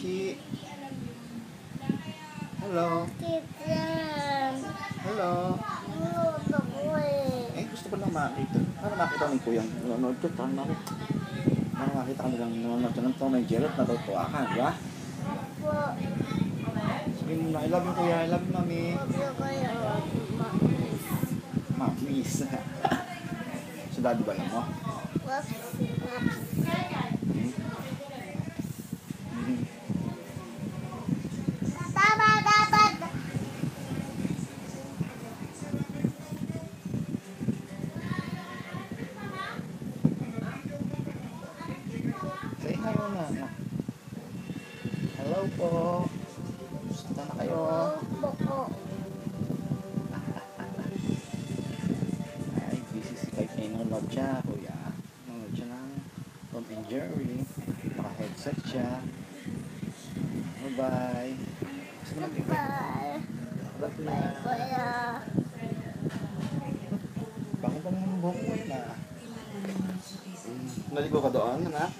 Chi. Hello. Hello. Eh, gusto ko lang makita. Para makita ng kuyang nanonood ko. Para makita ka nilang nanonood ka ng Tom and Jerry at natutuwa ka, di ba? Sabihin mo na, I love you kuya, I love you mami. Mamis. So, daddy ba lang mo? Say hi na. Hello po. Gusto na kayo? Ay, busy si Kay nanonood siya, kuya. Nanonood siya ng Tom and Jerry. Naka-headset siya. Bye-bye. Gusto mo natin Bye. Bye, kuya. Bango pa naman ang buhok mo yun ah. Naligo ka doon, anak?